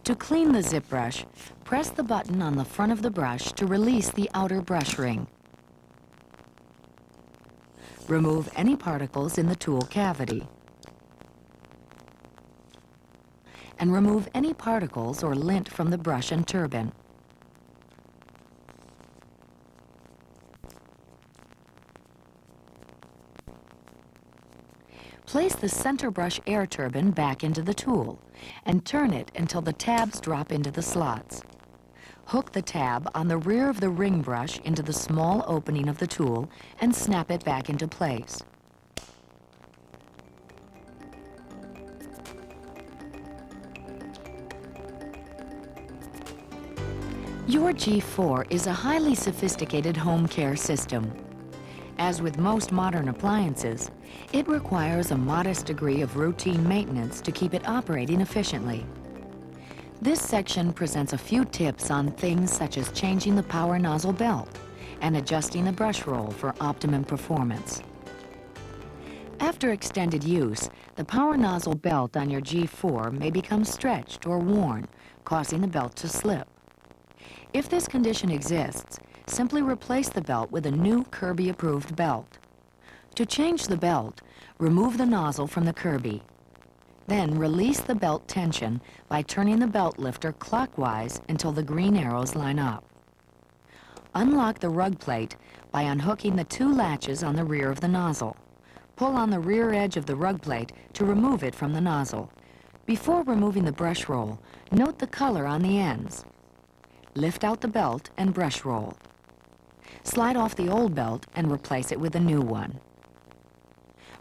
To clean the zip brush, press the button on the front of the brush to release the outer brush ring. Remove any particles in the tool cavity. And remove any particles or lint from the brush and turbine. Place the center brush air turbine back into the tool and turn it until the tabs drop into the slots. Hook the tab on the rear of the ring brush into the small opening of the tool and snap it back into place. Your G4 is a highly sophisticated home care system. As with most modern appliances, it requires a modest degree of routine maintenance to keep it operating efficiently. This section presents a few tips on things such as changing the power nozzle belt and adjusting the brush roll for optimum performance. After extended use, the power nozzle belt on your G4 may become stretched or worn, causing the belt to slip. If this condition exists, simply replace the belt with a new Kirby-approved belt. To change the belt, remove the nozzle from the Kirby. Then release the belt tension by turning the belt lifter clockwise until the green arrows line up. Unlock the rug plate by unhooking the two latches on the rear of the nozzle. Pull on the rear edge of the rug plate to remove it from the nozzle. Before removing the brush roll, note the color on the ends. Lift out the belt and brush roll. Slide off the old belt and replace it with a new one.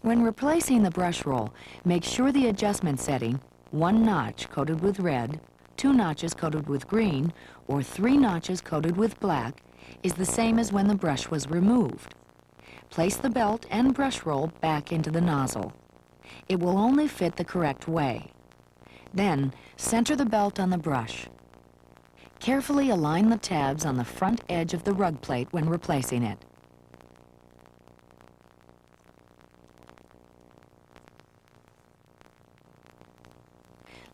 When replacing the brush roll, make sure the adjustment setting, 1 notch coated with red, 2 notches coated with green, or 3 notches coated with black, is the same as when the brush was removed. Place the belt and brush roll back into the nozzle. It will only fit the correct way. Then, center the belt on the brush. Carefully align the tabs on the front edge of the rug plate when replacing it.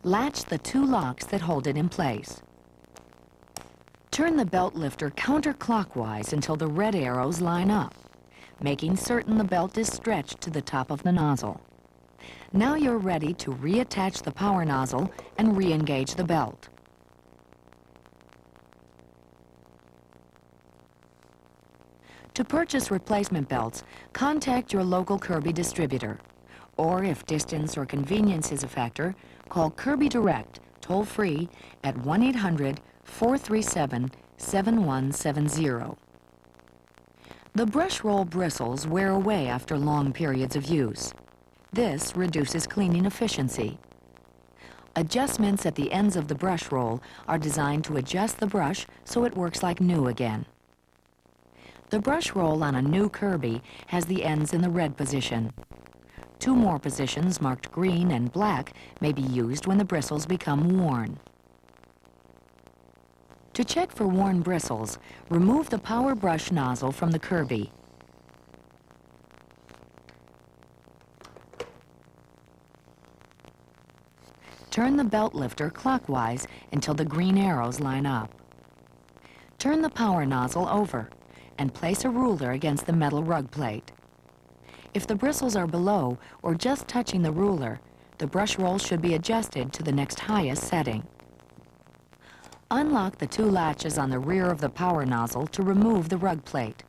Latch the two locks that hold it in place. Turn the belt lifter counterclockwise until the red arrows line up, making certain the belt is stretched to the top of the nozzle. Now you're ready to reattach the power nozzle and re-engage the belt. To purchase replacement belts, contact your local Kirby distributor. Or if distance or convenience is a factor, call Kirby Direct, toll-free at 1-800-437-7170. The brush roll bristles wear away after long periods of use. This reduces cleaning efficiency. Adjustments at the ends of the brush roll are designed to adjust the brush so it works like new again. The brush roll on a new Kirby has the ends in the red position. 2 more positions marked green and black may be used when the bristles become worn. To check for worn bristles, remove the power brush nozzle from the Kirby. Turn the belt lifter clockwise until the green arrows line up. Turn the power nozzle over and place a ruler against the metal rug plate. If the bristles are below or just touching the ruler, the brush roll should be adjusted to the next highest setting. Unlock the 2 latches on the rear of the power nozzle to remove the rug plate.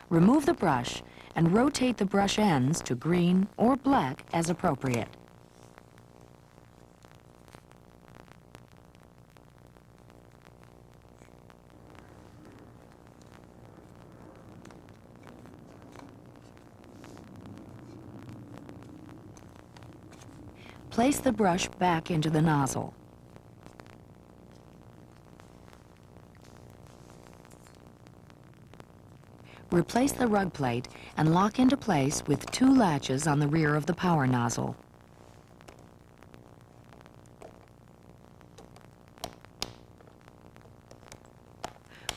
Remove the brush and rotate the brush ends to green or black as appropriate. Place the brush back into the nozzle. Replace the rug plate and lock into place with 2 latches on the rear of the power nozzle.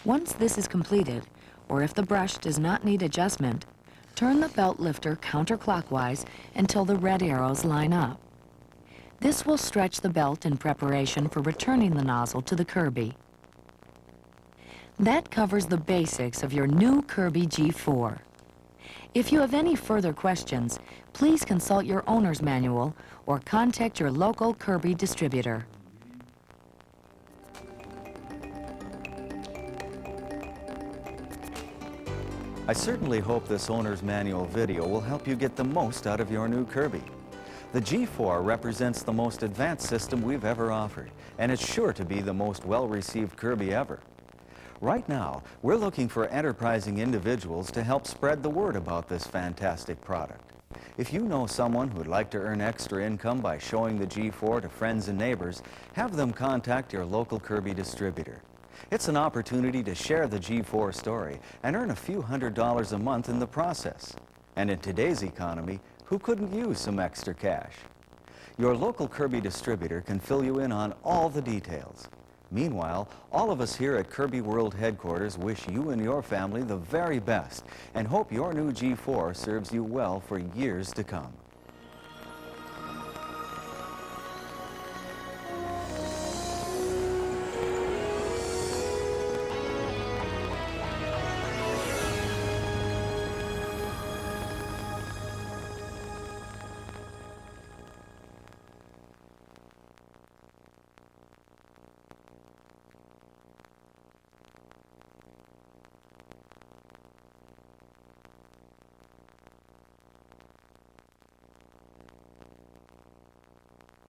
Once this is completed, or if the brush does not need adjustment, turn the belt lifter counterclockwise until the red arrows line up. This will stretch the belt in preparation for returning the nozzle to the Kirby. That covers the basics of your new Kirby G4. If you have any further questions, please consult your owner's manual or contact your local Kirby distributor. I certainly hope this owner's manual video will help you get the most out of your new Kirby. The G4 represents the most advanced system we've ever offered, and it's sure to be the most well-received Kirby ever. Right now, we're looking for enterprising individuals to help spread the word about this fantastic product. If you know someone who'd like to earn extra income by showing the G4 to friends and neighbors, have them contact your local Kirby distributor. It's an opportunity to share the G4 story and earn a few $100s a month in the process. And in today's economy, who couldn't use some extra cash? Your local Kirby distributor can fill you in on all the details. Meanwhile, all of us here at Kirby World Headquarters wish you and your family the very best and hope your new G4 serves you well for years to come.